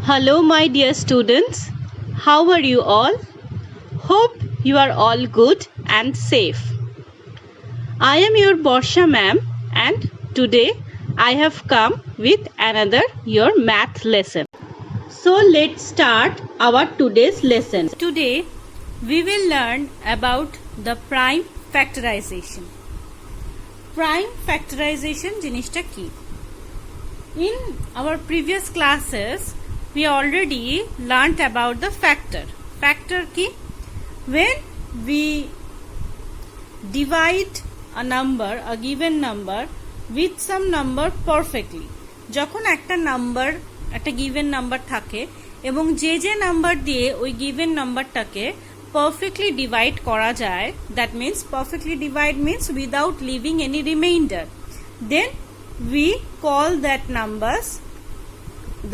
Hello, my dear students. How are you all? Hope you are all good and safe. I am your Borsha ma'am, and today I have come with another your math lesson. So let's start our today's lesson. Today we will learn about the prime factorization. Prime factorization জিনিসটা কি? In our previous classes we already learnt about the factor. Factor ki? When we divide a number, a given number with some number perfectly. যখন একটা number, একটা given number থাকে এবং যে number দিয়ে ওই given নাম্বারটাকে perfectly divide করা যায়, that means perfectly divide means without leaving any remainder, then we call that numbers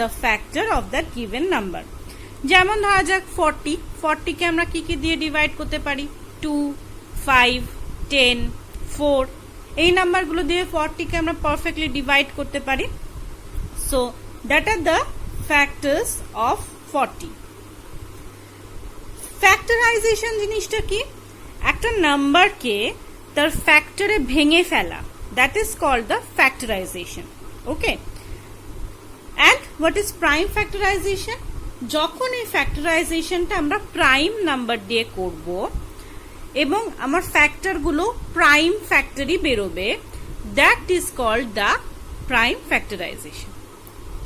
the factor of that given number. যেমন ধরা যাক 40 কে আমরা কি দিয়ে ডিভাইড করতে পারি? 2, 5, 10, 4 এই নাম্বারগুলো দিয়ে 40 কে আমরা পারফেক্টলি ডিভাইড করতে পারি. So that are the factors of 40. Factorisation জিনিসটা কি? একটা নাম্বারকে তার ফ্যাক্টরে ভেঙে ফেলা, that is called the factorisation. Okay, and what is prime factorization? যখন এই ফ্যাক্টরাইজেশনটা আমরা প্রাইম নাম্বার দিয়ে করব এবং আমার ফ্যাক্টরগুলো প্রাইম ফ্যাক্টরই বেরোবে, that is called the prime factorization.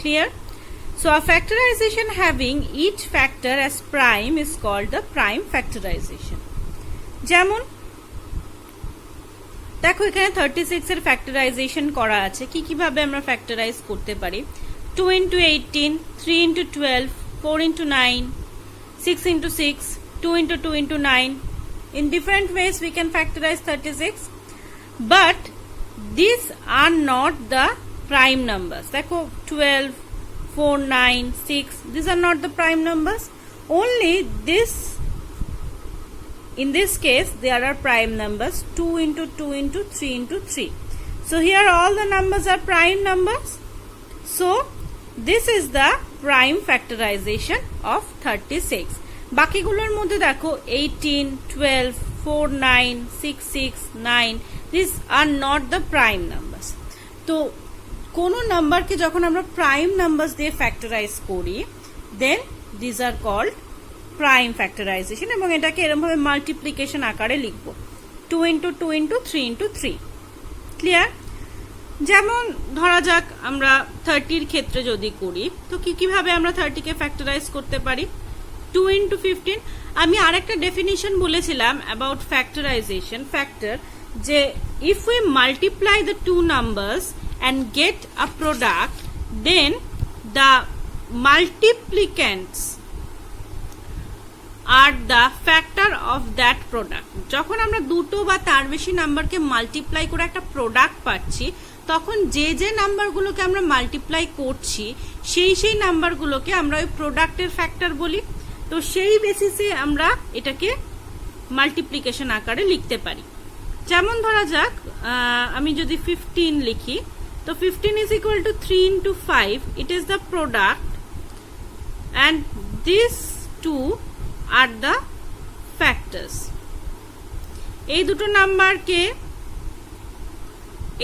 Clear? So a factorization having each factor as prime is called the prime factorization. যেমন দেখো এখানে 36 এর ফ্যাক্টরাইজেশন করা আছে. কিভাবে আমরা ফ্যাক্টরাইজ করতে পারি? 2 into 18, 3 into 12, 4 into 9, 6 into 6, 2 into 2 into 9. In different ways we can factorize 36. But these are not the prime numbers. Dekho 12, 4, 9, 6. These are not the prime numbers. Only this, in this case, there are prime numbers. 2 into 2 into 3 into 3. So here all the numbers are prime numbers. So this is the prime factorization of 36. বাকিগুলোর মধ্যে দেখো 18, 12, 4, 9, 6, 6, 9. These are not the prime numbers. তো কোনো নাম্বারকে যখন আমরা prime numbers দিয়ে factorise করি, then these are called prime factorization এবং এটাকে এরকমভাবে মাল্টিপ্লিকেশন আকারে লিখব, 2 into 2 into 3 into 3. ক্লিয়ার? যেমন ধরা যাক আমরা 30 ক্ষেত্রে যদি করি, তো কিভাবে আমরা 30 কে ফ্যাক্টরাইজ করতে পারি? 2 into 15. আমি আরেকটা ডেফিনিশন বলেছিলাম অ্যাবাউট ফ্যাক্টরাইজেশন ফ্যাক্টর, যে if we multiply the two numbers and get a product, then the multiplicants are the factor of that product. যখন আমরা দুটো বা তার বেশি নাম্বারকে মাল্টিপ্লাই করে একটা প্রোডাক্ট পাচ্ছি, তখন যে নাম্বারগুলোকে আমরা মাল্টিপ্লাই করছি সেই নাম্বারগুলোকে আমরা ওই প্রোডাক্টের ফ্যাক্টর বলি. তো সেই বেসিসে আমরা এটাকে মাল্টিপ্লিকেশন আকারে লিখতে পারি. যেমন ধরা যাক আমি যদি 15 লিখি, তো 15 is equal to 3 into 5. It is the product and these two are the factors. এই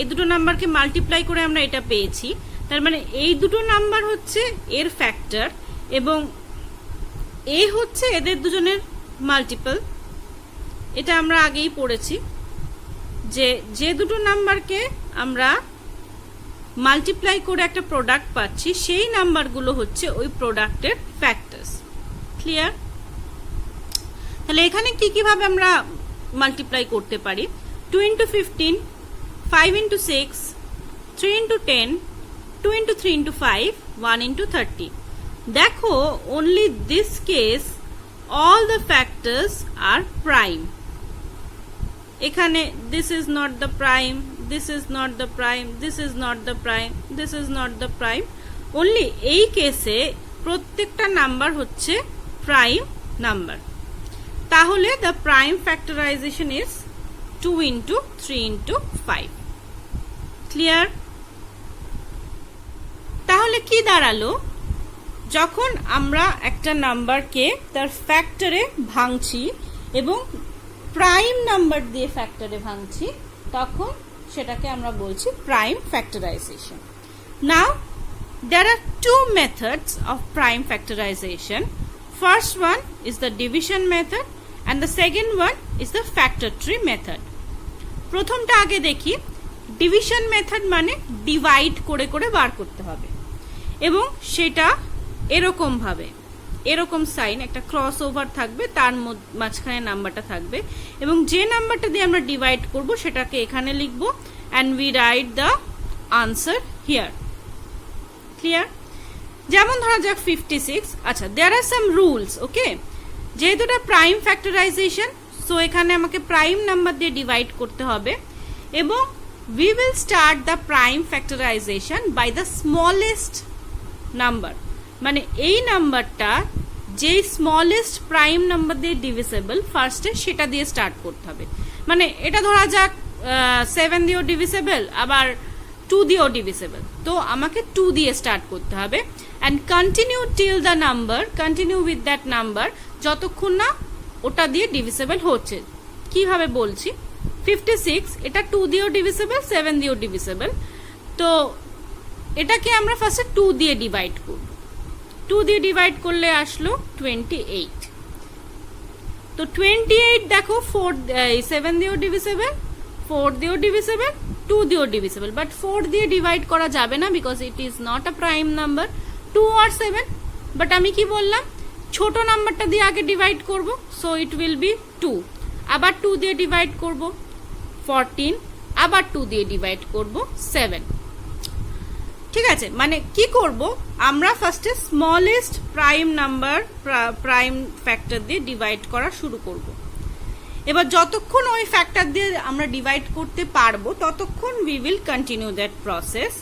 দুটো নাম্বারকে মাল্টিপ্লাই করে আমরা এটা পেয়েছি. তার মানে এই দুটো নাম্বার হচ্ছে এর ফ্যাক্টর এবং এ হচ্ছে এদের দুজনের মাল্টিপল. এটা আমরা আগেই পড়েছি যে দুটো নাম্বারকে আমরা মাল্টিপ্লাই করে একটা প্রোডাক্ট পাচ্ছি, সেই নাম্বারগুলো হচ্ছে ওই প্রোডাক্টের ফ্যাক্টরস. ক্লিয়ার? তাহলে এখানে কিভাবে আমরা মাল্টিপ্লাই করতে পারি? 2 into 15, 5 into 6, 3 into 10, 2 into 3 into 5, 1 into 30. দেখো only this case all the factors are prime. এখানে this is not the prime, this is not the prime, this is not the prime, this is not the prime. Only এই কেসে প্রত্যেকটা number হচ্ছে prime number. তাহলে the prime factorization is 2 into 3 into 5. Clear? তাহলে কি দাঁড়ালো? যখন আমরা একটা নাম্বারকে তার ফ্যাক্টরে ভাঙছি এবং প্রাইম নাম্বার দিয়ে ফ্যাক্টরে ভাঙছি, তখন সেটাকে আমরা বলছি prime factorisation. Now there are two methods of prime factorization. First one is the division method and the second one is the factor tree method. প্রথমটা আগে দেখি। ডিভিশন মেথড মানে ডিভাইড করে করে বার করতে হবে, এবং সেটা এরকম ভাবে, এরকম সাইন একটা ক্রস ওভার থাকবে, তার মাঝখানে নাম্বারটা থাকবে, এবং যে নাম্বারটা দিয়ে আমরা ডিভাইড করব সেটাকে এখানে লিখব and we write the answer here. Clear? যেমন ধরা যাক 56। আচ্ছা, there are some rules, ওকে? যেহেতু এটা প্রাইম ফ্যাক্টরাইজেশন, সো এখানে আমাকে প্রাইম নাম্বার দিয়ে ডিভাইড করতে হবে, এবং we will start the prime factorization by the smallest number. মানে এই নাম্বারটা যে স্মলেস্ট প্রাইম নাম্বার দিয়ে ডিভিসেবল ফার্স্টে, সেটা দিয়ে স্টার্ট করতে হবে। মানে এটা ধরা যাক 7 দিয়েও ডিভিসেবল, আবার 2 দিয়েও ডিভিসেবল, তো আমাকে 2 দিয়ে স্টার্ট করতে হবে and continue till the number, continue with that number, যতক্ষণ না ওটা দিয়ে ডিভিসেবল হচ্ছে। কিভাবে বলছি? 56 এটা 2 দিয়েও ডিভিসেবল, 7 দিয়েও ডিভিসেবল, তো এটাকে আমরা ফার্স্টে 2 দিয়ে ডিভাইড করব। 2 দিয়ে ডিভাইড করলে আসলো 28। তো 28 দেখো 7 দিয়েও ডিভিসেবল, 4 দিয়েও ডিভিসেবল, 2 দিয়েও ডিভিসেবল, বাট 4 দিয়ে ডিভাইড করা যাবে না because it is not a prime number. 2 আর 7, বাট আমি কি বললাম, ছোট নাম্বারটা দিয়ে আগে ডিভাইড করব, সো ইট উইল বি 2। আবার 2 দিয়ে ডিভাইড করব 14, আবার 2 দিয়ে ডিভাইড করব 7। ঠিক আছে, মানে কি করব, আমরা ফার্স্টে smallest prime number prime factor দিয়ে ডিভাইড করা শুরু করব। এবার যতক্ষণ ওই ফ্যাক্টর দিয়ে আমরা ডিভাইড করতে পারবো ততক্ষণ we will continue that process,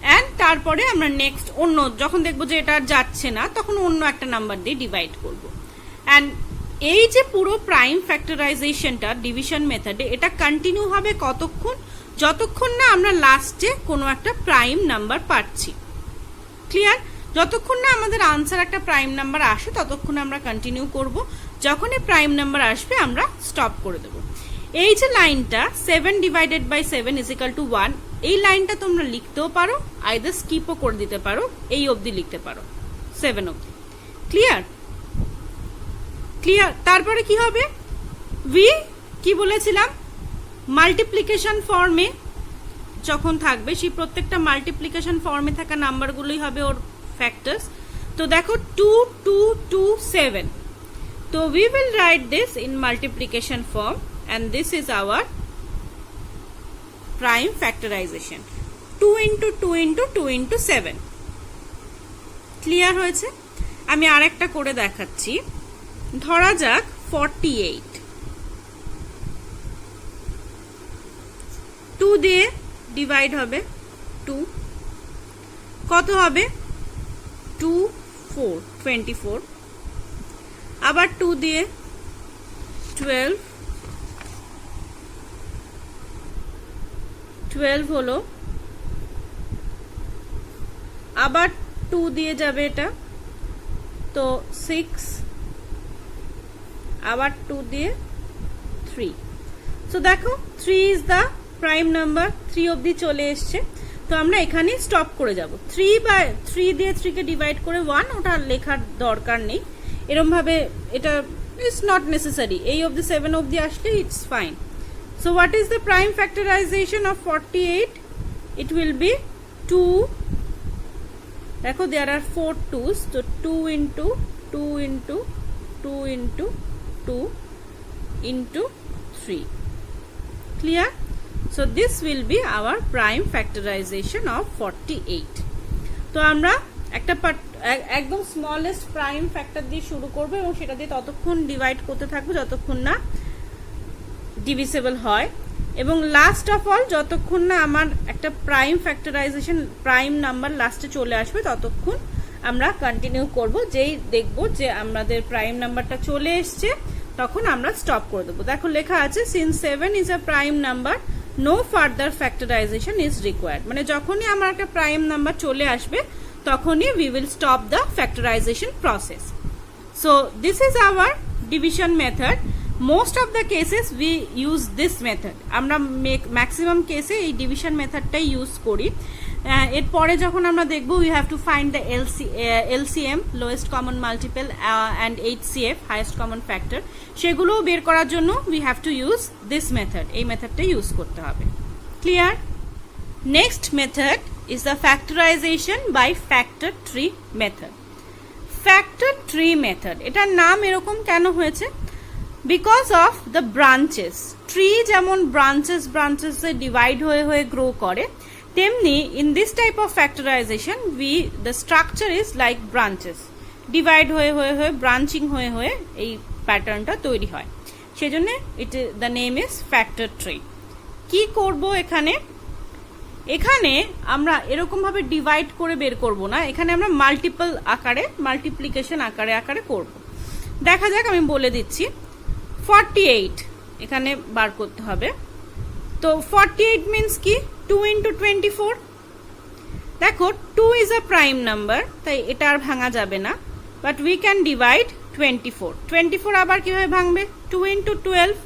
and তারপরে আমরা নেক্সট অন্য যখন দেখবো যে এটা যাচ্ছে না, তখন অন্য একটা নাম্বার দিয়ে ডিভাইড করব। অ্যান্ড এই যে পুরো প্রাইম ফ্যাক্টরাইজেশনটা ডিভিশন মেথডে, এটা কন্টিনিউ হবে কতক্ষণ? যতক্ষণ না আমরা লাস্টে কোনো একটা প্রাইম নাম্বার পাচ্ছি। ক্লিয়ার? যতক্ষণ না আমাদের আনসার একটা প্রাইম নাম্বার আসে ততক্ষণ আমরা কন্টিনিউ করব, যখনই প্রাইম নাম্বার আসবে আমরা স্টপ করে দেব। এই যে লাইনটা 7 divided by 7 is equal to 1, এই লাইনটা তোমরা লিখতেও পারো, আইদার স্কিপও করে দিতে পারো, এই অবধি লিখতে পারো 7 অবধি। ক্লিয়ার? ক্লিয়ার? তারপরে কি হবে? ভি কি বলেছিলাম, মাল্টিপ্লিকেশন ফর্মে যখন থাকবে, সেই প্রত্যেকটা মাল্টিপ্লিকেশন ফর্মে থাকা নাম্বারগুলোই হবে ওর ফ্যাক্টরস। তো দেখো 2 2 2 7, so we will write this in multiplication form and this is our prime factorization, 2 into 2 into 2 into 7. Clear হয়েছে? আমি আরেকটা করে দেখাচ্ছি। ধরা যাক 48, 2 দিয়ে ডিভাইড হবে 2, কত হবে? 2 4 24, আবার 2 দিয়ে 12 হলো, আবার 2 দিয়ে যাবে এটা, তো 6, আবার 2 দিয়ে 3। সো দেখো 3 ইজ দ্য প্রাইম নাম্বার, 3 অবধি চলে এসছে, তো আমরা এখানে স্টপ করে যাব। 3 দিয়ে 3 কে ডিভাইড করে 1, ওটা লেখার দরকার নেই, এরকম ভাবে এটা ইটস নট নেসেসারি, এই অবধি 7 অবধি আসলে it's fine. So what is the prime factorisation of 48? It will be 2, দেখো দেয়ার আর 4 2s, তো 2 into 2 into 2 into 2 into 3. Clear? So this will be our prime factorization of 48. তো আমরা একটা একদম স্মলেস্ট প্রাইম ফ্যাক্টর দিয়ে শুরু করবো এবং সেটা দিয়ে ততক্ষণ ডিভাইড করতে থাকবো যতক্ষণ না ডিভিসেবল হয়, এবং লাস্ট অফ অল যতক্ষণ না আমার একটা প্রাইম ফ্যাক্টরাইজেশন প্রাইম নাম্বার লাস্টে চলে আসবে ততক্ষণ আমরা কন্টিনিউ করব। যেই দেখবো যে আমাদের প্রাইম নাম্বারটা চলে এসছে তখন আমরা স্টপ করে দেবো। দেখো লেখা আছে since 7 is a prime number no further factorisation is required, মানে যখনই আমার একটা প্রাইম নাম্বার চলে আসবে তখনই we will stop the factorization process. So this is our division method. Most of the cases we use this method. আমরা maximum case এই division মেথডটাই use করি। এরপরে যখন আমরা দেখব we have to find the LCM lowest common multiple and HCF highest common factor, সেগুলো বের করার জন্য we have to use this method. এই মেথডটা ইউজ করতে হবে। Clear? Next method is the factorization by factor tree method. Factor tree method, এটার নাম এরকম কেন হয়েছে? Because of the branches. Tree যেমন branches এ divide হয়ে হয়ে grow করে, তেমনি in this type of factorization the structure is like branches. Divide হয়ে হয়ে হয়ে branching হয়ে হয়ে এই প্যাটার্নটা তৈরি হয়, সেজন্য the name is factor tree. কি করব এখানে? এখানে আমরা এরকম ভাবে ডিভাইড করে বের করব না, এখানে আমরা মাল্টিপল আকারে মাল্টিপ্লিকেশন আকারে করব। দেখা যাক, আমি বলে দিচ্ছি। 48 এখানে বার করতে হবে। তো 48 মিন্স কি? 2 into 24। দেখো 2 is a prime number, তাই এটা আর ভাঙা যাবে না, বাট উই ক্যান ডিভাইড 24 আবার কিভাবে ভাঙবে? 2 into 12।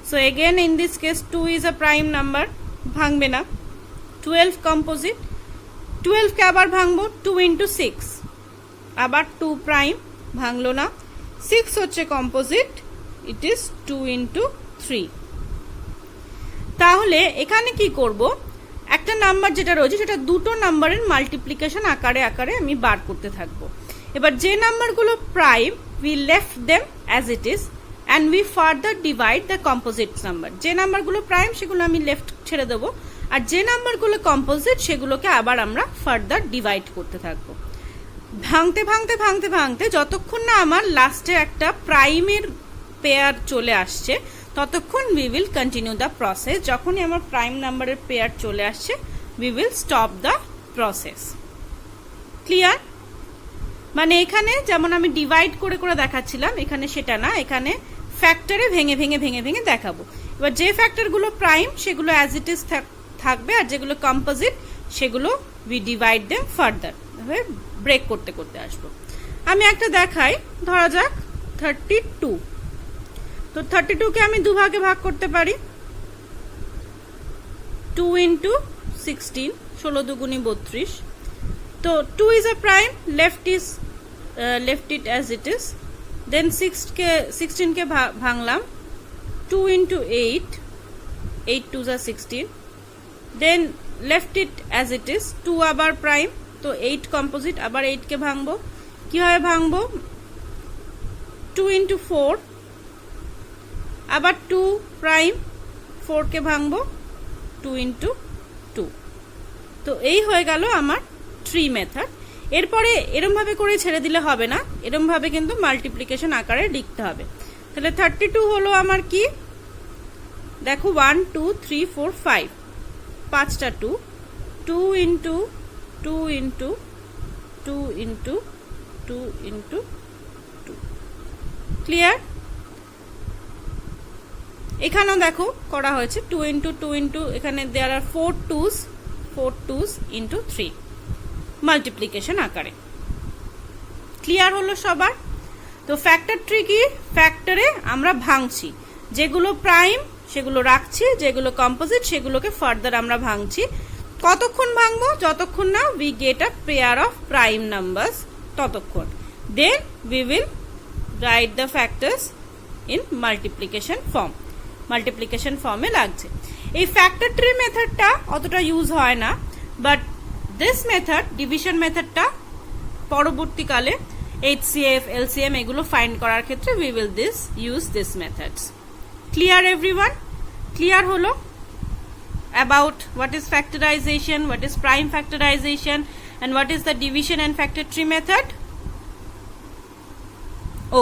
So again in this case 2 is a prime number, ভাঙবে না। 12 কম্পোজিট, 12 কে আবার ভাঙবো 2 into 6, আবার 2 প্রাইম, ভাঙলো না। 6 হচ্ছে কম্পোজিট, ইট ইজ 2 into 3। তাহলে এখানে কি করব? একটা নাম্বার যেটা রয়েছে সেটা দুটো নাম্বারের মাল্টিপ্লিকেশন আকারে আমি বার করতে থাকবো। এবার যে নাম্বারগুলো prime we left them as it is and we further divide the composite number. যে নাম্বারগুলো প্রাইম সেগুলো আমি লেফট ছেড়ে দেবো, আর যে নাম্বারগুলো কম্পোজিট সেগুলোকে আবার আমরা ফার্দার ডিভাইড করতে থাকবো। ভাঙতে যতক্ষণ না আমার লাস্টে একটা প্রাইমের পেয়ার চলে আসছে ততক্ষণ we will continue the process. যখনই আমার প্রাইম নাম্বারের পেয়ার চলে আসছে we will stop the process. Clear? মানে এখানে যেমন আমি ডিভাইড করে দেখাচ্ছিলাম, এখানে সেটা না, এখানে ফ্যাক্টরে ভেঙে দেখাবো। এবার যে ফ্যাক্টরগুলো প্রাইম সেগুলো অ্যাজ ইট ইজ থাকবে, আর যেগুলো কম্পোজিট সেগুলো we divide them further, break করতে আসবো। আমি একটা দেখাই, ধরা যাক 32। তো 32 কে আমি দুভাগে ভাগ করতে পারি, 2 into 16, 16 দুগুনি 32। তো 2 is a prime, left it as it is, then 16 K ভাঙলাম, 2 into 8, 8 2s are 16, then left it as it is, 2 আবার প্রাইম, তো 8 কম্পোজিট, আবার 8 কে ভাঙবো। কিভাবে ভাঙবো? 2 into 4, আবার 2 প্রাইম, 4 কে ভাঙবো, 2 into 2। তো এই হয়ে গেল আমার ট্রি মেথড। এরপরে এরম ভাবে করে ছেড়ে দিলে হবে না, এরম ভাবে কিন্তু মাল্টিপ্লিকেশন আকারে লিখতে হবে। তাহলে 32 হলো আমার কি? দেখো 1 2 3 4 5, 5টা 2, 2 into 2 into 2 into 2 into 2। Clear? এখানেও দেখো করা হয়েছে 2 into 2 into, এখানে দেয়ার আর 4 2s into 3 মাল্টিপ্লিকেশন আকারে। ক্লিয়ার হলো সবার? তো ফ্যাক্টর ট্রি কি? ফ্যাক্টরে আমরা ভাঙছি, যেগুলো প্রাইম সেগুলো রাখছি, যেগুলো কম্পোজিট সেগুলোকে ফার্দার আমরা ভাঙছি। কতক্ষণ ভাঙবো? যতক্ষণ না we get a pair of prime numbers, ততক্ষণ। Then we will write the factors in multiplication form. Multiplication ফর্মে লাগছে। এই ফ্যাক্টর ট্রি মেথডটা অতটা ইউজ হয় না, বাট দিস মেথড, ডিভিশন মেথডটা পরবর্তীকালে HCF, LCM এগুলো ফাইন্ড করার ক্ষেত্রে we will use this methods. Clear everyone? Clear হলো about what is factorization, what is prime factorization, and what is the division and factor tree method?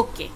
Okay.